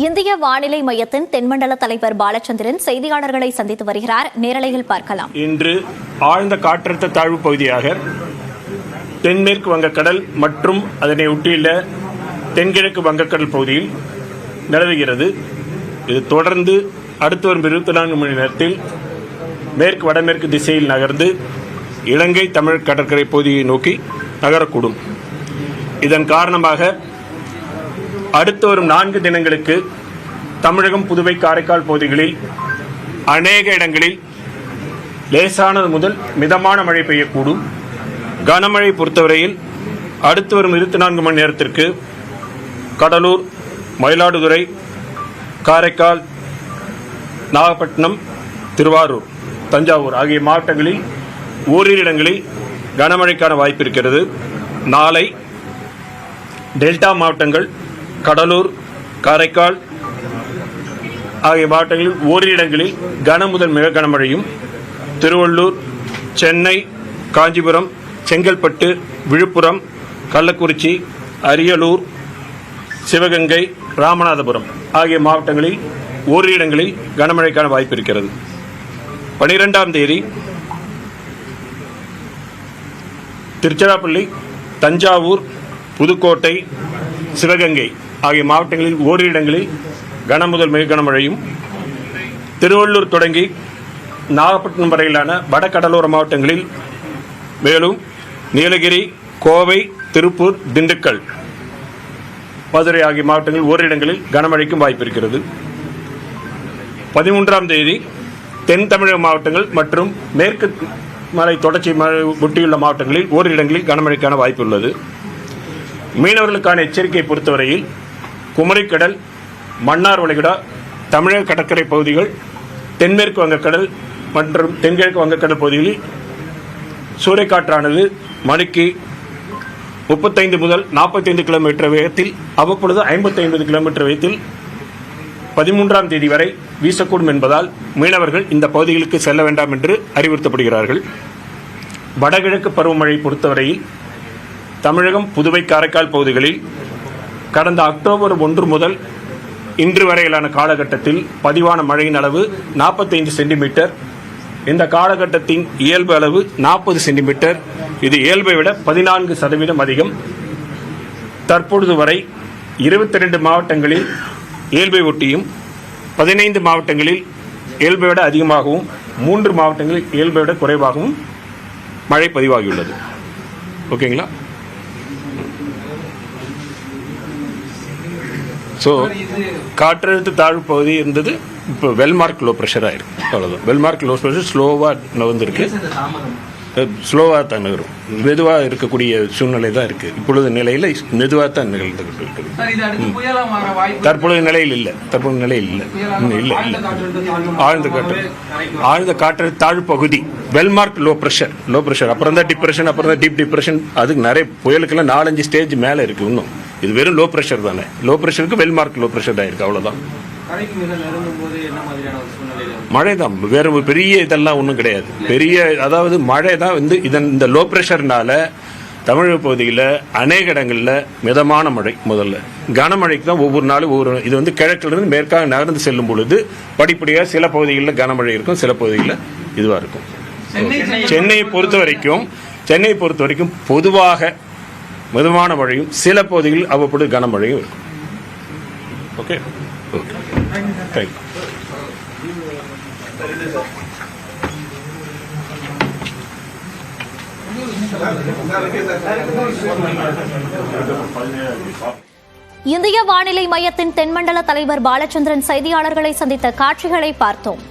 இந்திய வானிலை மையத்தின் தென்மண்டல தலைவர் பாலச்சந்திரன் செய்தியாளர்களை சந்தித்து வருகிறார். நேரலையில் பார்க்கலாம். இன்று ஆழ்ந்த காற்றழுத்த தாழ்வு பகுதியாக தென்மேற்கு வங்கக்கடல் மற்றும் அதனை ஒட்டியுள்ள தென்கிழக்கு வங்கக்கடல் பகுதியில் நிலவுகிறது. இது தொடர்ந்து அடுத்து வரும் 24 மணி நேரத்தில் மேற்கு வடமேற்கு திசையில் நகர்ந்து இலங்கை தமிழ் கடற்கரை பகுதியை நோக்கி நகரக்கூடும். இதன் காரணமாக அடுத்து வரும் 4 தினங்களுக்கு தமிழகம், புதுவை, காரைக்கால் பகுதிகளில் அநேக இடங்களில் லேசானது முதல் மிதமான மழை பெய்யக்கூடும். கனமழை பொறுத்தவரையில் அடுத்து வரும் 24 மணி நேரத்திற்கு கடலூர், மயிலாடுதுறை, காரைக்கால், நாகப்பட்டினம், திருவாரூர், தஞ்சாவூர் ஆகிய மாவட்டங்களில் ஓரிரு இடங்களில் கனமழைக்கான வாய்ப்பு இருக்கிறது. நாளை டெல்டா மாவட்டங்கள், கடலூர், காரைக்கால் ஆகிய மாவட்டங்களில் ஓரிரு இடங்களில் கன முதல் மிக கனமழையும், திருவள்ளூர், சென்னை, காஞ்சிபுரம், செங்கல்பட்டு, விழுப்புரம், கள்ளக்குறிச்சி, அரியலூர், சிவகங்கை, ராமநாதபுரம் ஆகிய மாவட்டங்களில் ஓரிரு இடங்களில் கனமழைக்கான வாய்ப்பு இருக்கிறது. 12ஆம் தேதி திருச்சிராப்பள்ளி, தஞ்சாவூர், புதுக்கோட்டை, சிவகங்கை ஆகிய மாவட்டங்களில் ஓரிரு இடங்களில் கன முதல் மிக கனமழையும், திருவள்ளூர் தொடங்கி நாகப்பட்டினம் வரையிலான வடகடலோர மாவட்டங்களில், மேலும் நீலகிரி, கோவை, திருப்பூர், திண்டுக்கல், மதுரை ஆகிய மாவட்டங்களில் ஓரிரு இடங்களில் கனமழைக்கும் வாய்ப்பு இருக்கிறது. 13ஆம் தேதி தென் தமிழக மாவட்டங்கள் மற்றும் மேற்கு மலை தொடர்ச்சி ஒட்டியுள்ள மாவட்டங்களில் ஓரிரு இடங்களில் கனமழைக்கான வாய்ப்பு உள்ளது. மீனவர்களுக்கான எச்சரிக்கையை பொறுத்தவரையில் குமரிக்கடல், மன்னார் வளைகுடா, தமிழக கடற்கரை பகுதிகள், தென்மேற்கு வங்கக்கடல் மற்றும் தென்கிழக்கு வங்கக்கடல் பகுதிகளில் சூறைக்காற்றானது மணிக்கு 35 முதல் 45 கிலோமீட்டர் வேகத்தில், அவ்வப்பொழுது 50-50 கிலோமீட்டர் வேகத்தில் 13ஆம் தேதி வரை வீசக்கூடும் என்பதால் மீனவர்கள் இந்த பகுதிகளுக்கு செல்ல வேண்டாம் என்று அறிவுறுத்தப்படுகிறார்கள். வடகிழக்கு பருவமழை பொறுத்தவரையில் தமிழகம், புதுவை, காரைக்கால் பகுதிகளில் கடந்த அக்டோபர் 1 முதல் இன்று வரையிலான காலகட்டத்தில் பதிவான மழையின் அளவு 45 சென்டிமீட்டர். இந்த காலகட்டத்தின் இயல்பு அளவு 40 சென்டிமீட்டர். இது இயல்பை விட 14% அதிகம். தற்பொழுது வரை 22 மாவட்டங்களில் இயல்பை ஒட்டியும், 15 மாவட்டங்களில் இயல்பை விட அதிகமாகவும், 3 மாவட்டங்களில் இயல்பை விட குறைவாகவும் மழை பதிவாகியுள்ளது. ஓகேங்களா? ஸோ காற்றழுத்த தாழ்வு பகுதி இருந்தது, இப்போ வெல்மார்க் லோ ப்ரெஷர் ஆயிருக்கு. அவ்வளோதான். வெல்மார்க் லோ ப்ரெஷர் ஸ்லோவாக நகர்ந்துருக்கு. ஸ்லோவாக தான் நகரும். மெதுவாக இருக்கக்கூடிய சூழ்நிலை தான் இருக்குது. இப்பொழுது நிலையில் மெதுவாக தான் நிகழ்ந்துகிட்டு இருக்குது. தற்பொழுது நிலையில் இல்லை. இல்லை. ஆழ்ந்த காற்றழுத்த தாழ்வு பகுதி வெல்மார்க் லோ ப்ரெஷர். அப்புறம் தான் டிப்ரெஷன், அப்புறம் தான் டீப் டிப்ரெஷன். அதுக்கு நிறைய புயலுக்கெல்லாம் 4-5 ஸ்டேஜ் மேலே இருக்குது. இன்னும் இது வெறும் லோ ப்ரெஷர் தானே. லோ ப்ரெஷருக்கு வெல்மார்க் லோ ப்ரெஷர் தான் இருக்குது. அவ்வளோதான். மழை தான், வேற ஒரு பெரிய இதெல்லாம் ஒன்றும் கிடையாது. அதாவது மழை தான் இந்த லோ ப்ரெஷர்னால தமிழக பகுதியில் அநேக இடங்களில் மிதமான மழை. முதல்ல கனமழைக்கு தான் ஒவ்வொரு நாளும் இது கிழக்கிலிருந்து மேற்காக நகர்ந்து செல்லும் பொழுது படிப்படியாக சில பகுதிகளில் கனமழை இருக்கும், சில பகுதிகளில் இதுவாக இருக்கும். சென்னையை பொறுத்த வரைக்கும் பொதுவாக மிதமான மழையும், சில பகுதிகளில் அவ்வப்பொழுது கனமழையும் இருக்கும். Okay, thank you. இந்திய வானிலை மையத்தின் தென்மண்டல தலைவர் பாலச்சந்திரன் செய்தியாளர்களை சந்தித்த காட்சிகளை பார்த்தோம்.